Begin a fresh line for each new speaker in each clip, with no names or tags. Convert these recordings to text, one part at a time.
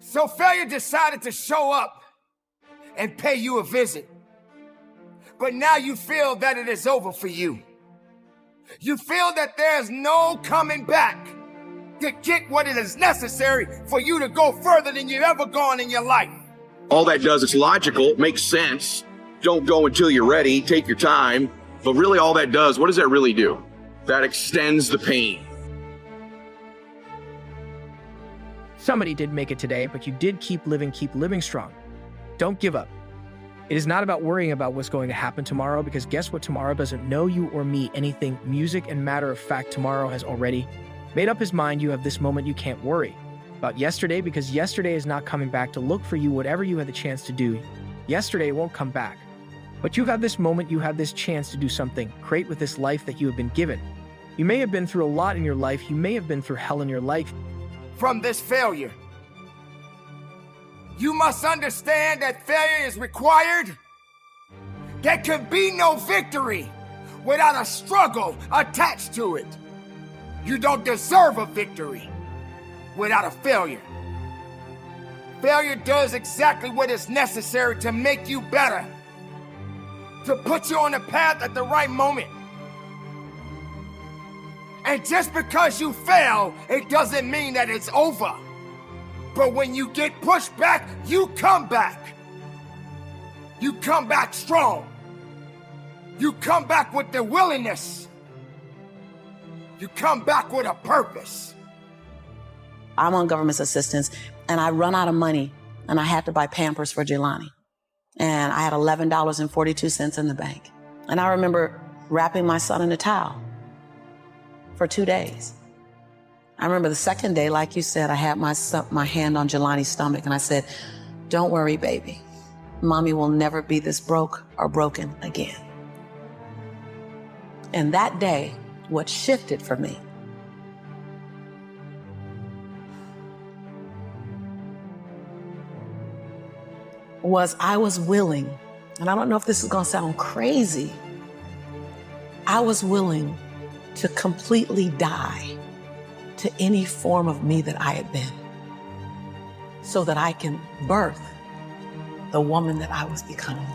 So failure decided to show up and pay you a visit. But now you feel that it is over for you. You feel that there's no coming back to get what is necessary for you to go further than you've ever gone in your life.
All that does, it's logical, it makes sense. Don't go until you're ready, take your time. But really all that does, what does that really do? That extends the pain.
Somebody did make it today, but you did keep living strong. Don't give up. It is not about worrying about what's going to happen tomorrow, because guess what? Tomorrow doesn't know you or me anything. Music and matter of fact, tomorrow has already made up his mind. You have this moment. You can't worry about yesterday, because yesterday is not coming back to look for you. Whatever you had the chance to do, yesterday won't come back. But you have this moment. You have this chance to do something great with this life that you have been given. You may have been through a lot in your life. You may have been through hell in your life.
From this failure, you must understand that failure is required. There can be no victory without a struggle attached to it. You don't deserve a victory without a failure. Failure does exactly what is necessary to make you better, to put you on the path at the right moment. And just because you fail, it doesn't mean that it's over. But when you get pushed back, you come back. You come back strong. You come back with the willingness. You come back with a purpose.
I'm on government assistance and I run out of money and I had to buy Pampers for Jelani. And I had $11.42 in the bank. And I remember wrapping my son in a towel for 2 days. I remember the second day, like you said, I had my hand on Jelani's stomach and I said, "Don't worry, baby. Mommy will never be this broke or broken again." And that day, what shifted for me was I was willing, and I don't know if this is gonna sound crazy, I was willing to completely die to any form of me that I had been, so that I can birth the woman that I was becoming.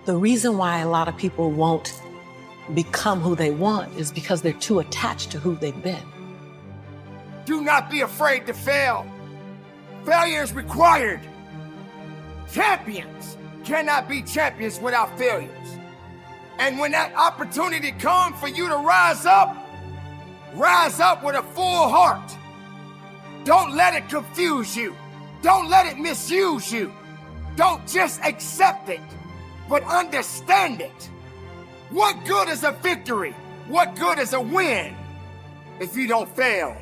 The reason why a lot of people won't become who they want is because they're too attached to who they've been.
Do not be afraid to fail. Failure is required. Champions cannot be champions without failures. And when that opportunity comes for you to rise up with a full heart. Don't let it confuse you. Don't let it misuse you. Don't just accept it, but understand it. What good is a victory? What good is a win if you don't fail?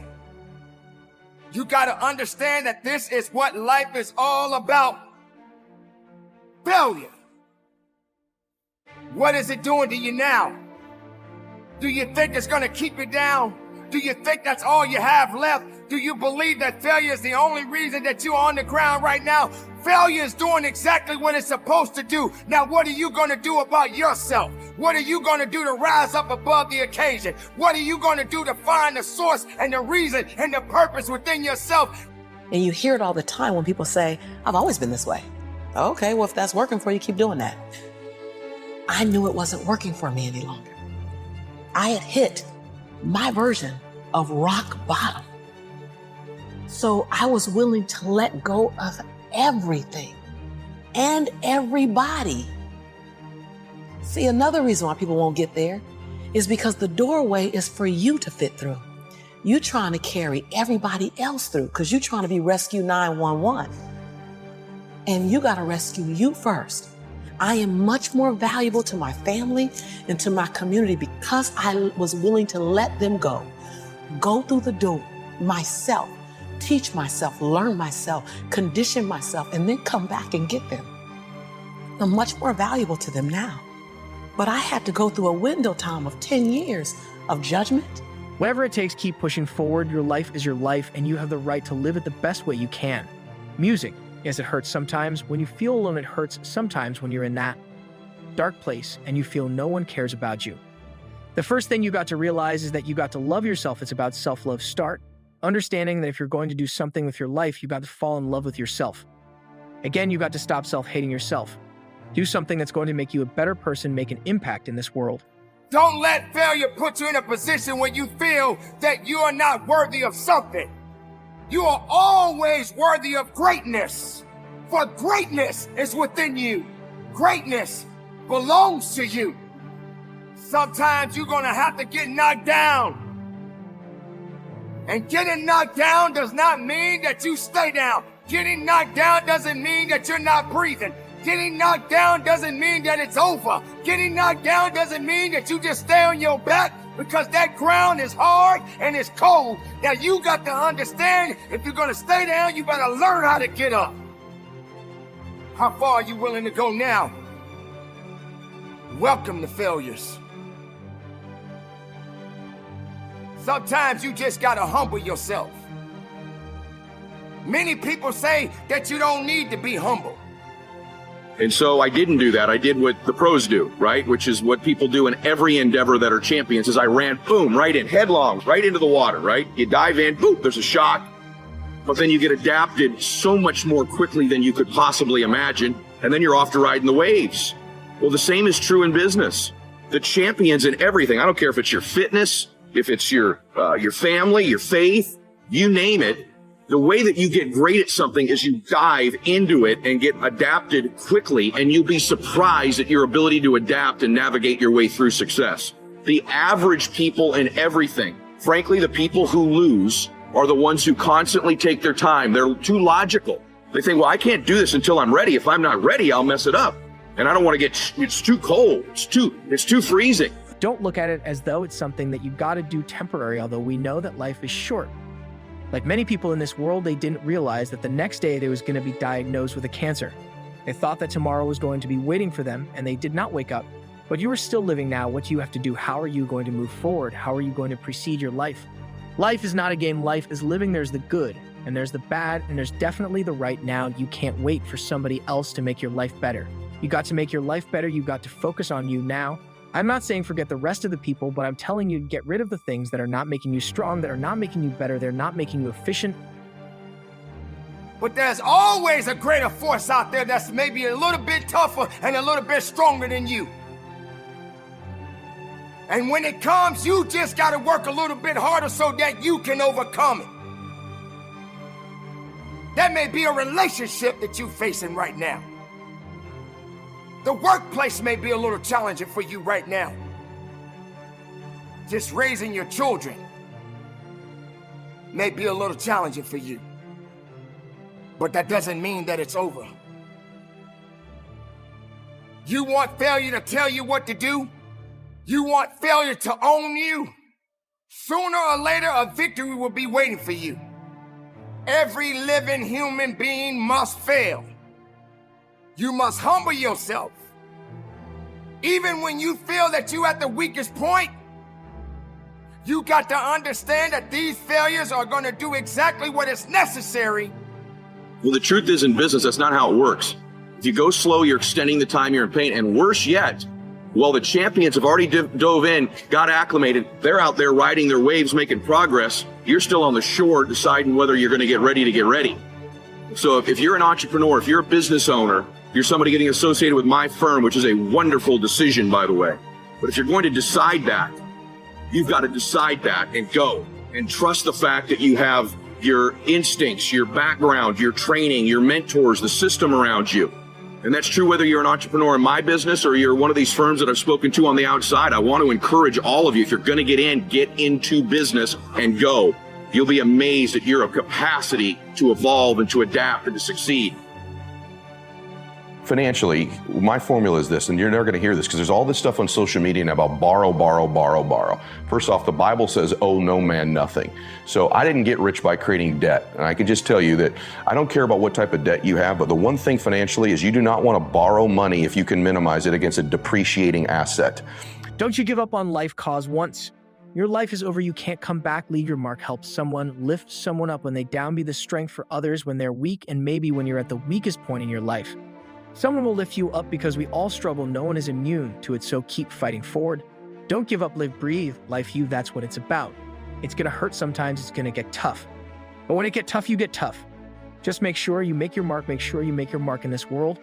You gotta understand that this is what life is all about. Failure. What is it doing to you now? Do you think it's gonna keep you down? Do you think that's all you have left? Do you believe that failure is the only reason that you're on the ground right now? Failure is doing exactly what it's supposed to do. Now, what are you gonna do about yourself? What are you gonna do to rise up above the occasion? What are you gonna do to find the source and the reason and the purpose within yourself?
And you hear it all the time when people say, "I've always been this way." Okay, well, if that's working for you, keep doing that. I knew it wasn't working for me any longer. I had hit my version of rock bottom. So I was willing to let go of everything and everybody. See, another reason why people won't get there is because the doorway is for you to fit through. You're trying to carry everybody else through because you're trying to be Rescue 911. And you got to rescue you first. I am much more valuable to my family and to my community because I was willing to let them go through the door myself, teach myself, learn myself, condition myself, and then come back and get them. I'm much more valuable to them now. But I had to go through a window time of 10 years of judgment.
Whatever it takes, keep pushing forward. Your life is your life, and you have the right to live it the best way you can. Music. Yes, it hurts sometimes. When you feel alone, it hurts sometimes when you're in that dark place and you feel no one cares about you. The first thing you got to realize is that you got to love yourself. It's about self-love. Start Understanding that if you're going to do something with your life, you've got to fall in love with yourself. Again, you've got to stop self-hating yourself. Do something that's going to make you a better person, make an impact in this world.
Don't let failure put you in a position where you feel that you are not worthy of something. You are always worthy of greatness, for greatness is within you. Greatness belongs to you. Sometimes you're gonna have to get knocked down. And getting knocked down does not mean that you stay down. Getting knocked down doesn't mean that you're not breathing. Getting knocked down doesn't mean that it's over. Getting knocked down doesn't mean that you just stay on your back, because that ground is hard and it's cold. Now you got to understand, if you're gonna stay down, you better learn how to get up. How far are you willing to go now? Welcome to failures. Sometimes you just gotta humble yourself. Many people say that you don't need to be humble.
And so I didn't do that. I did what the pros do, right? Which is what people do in every endeavor that are champions, is I ran, boom, right in, headlong, right into the water, right? You dive in, boom, there's a shock. But then you get adapted so much more quickly than you could possibly imagine. And then you're off to riding the waves. Well, the same is true in business. The champions in everything, I don't care if it's your fitness, if it's your family, your faith, you name it. The way that you get great at something is you dive into it and get adapted quickly, and you'll be surprised at your ability to adapt and navigate your way through success. The average people in everything, frankly, the people who lose are the ones who constantly take their time. They're too logical. They think, well, I can't do this until I'm ready. If I'm not ready, I'll mess it up. And I don't want to it's too cold. It's too freezing.
Don't look at it as though it's something that you've got to do temporary, although we know that life is short. Like many people in this world, they didn't realize that the next day they was going to be diagnosed with a cancer. They thought that tomorrow was going to be waiting for them, and they did not wake up. But you are still living now. What do you have to do? How are you going to move forward? How are you going to precede your life? Life is not a game. Life is living. There's the good, and there's the bad, and there's definitely the right now. You can't wait for somebody else to make your life better. You got to make your life better. You got to focus on you now. I'm not saying forget the rest of the people, but I'm telling you, get rid of the things that are not making you strong, that are not making you better, they're not making you efficient.
But there's always a greater force out there that's maybe a little bit tougher and a little bit stronger than you. And when it comes, you just got to work a little bit harder so that you can overcome it. That may be a relationship that you're facing right now. The workplace may be a little challenging for you right now. Just raising your children may be a little challenging for you. But that doesn't mean that it's over. You want failure to tell you what to do? You want failure to own you? Sooner or later, a victory will be waiting for you. Every living human being must fail. You must humble yourself. Even when you feel that you're at the weakest point, you got to understand that these failures are going to do exactly what is necessary.
Well, the truth is, in business, that's not how it works. If you go slow, you're extending the time you're in pain. And worse yet, while the champions have already dove in, got acclimated, they're out there riding their waves, making progress. You're still on the shore deciding whether you're going to get ready to get ready. So if you're an entrepreneur, if you're a business owner, you're somebody getting associated with my firm, which is a wonderful decision, by the way. But if you're going to decide that, you've got to decide that and go and trust the fact that you have your instincts, your background, your training, your mentors, the system around you. And that's true whether you're an entrepreneur in my business or you're one of these firms that I've spoken to on the outside. I want to encourage all of you, if you're going to get into business and go. You'll be amazed at your capacity to evolve and to adapt and to succeed.
Financially, my formula is this, and you're never going to hear this because there's all this stuff on social media now about borrow, borrow, borrow, borrow. First off, the Bible says, owe no man nothing. So I didn't get rich by creating debt. And I can just tell you that I don't care about what type of debt you have, but the one thing financially is you do not want to borrow money if you can minimize it against a depreciating asset.
Don't you give up on life cause once. Your life is over. You can't come back. Leave your mark. Help someone. Lift someone up when they down. Be the strength for others when they're weak, and maybe when you're at the weakest point in your life. Someone will lift you up because we all struggle. No one is immune to it, so keep fighting forward. Don't give up, live, breathe. Life you, that's what it's about. It's going to hurt sometimes. It's going to get tough. But when it gets tough, you get tough. Just make sure you make your mark. Make sure you make your mark in this world.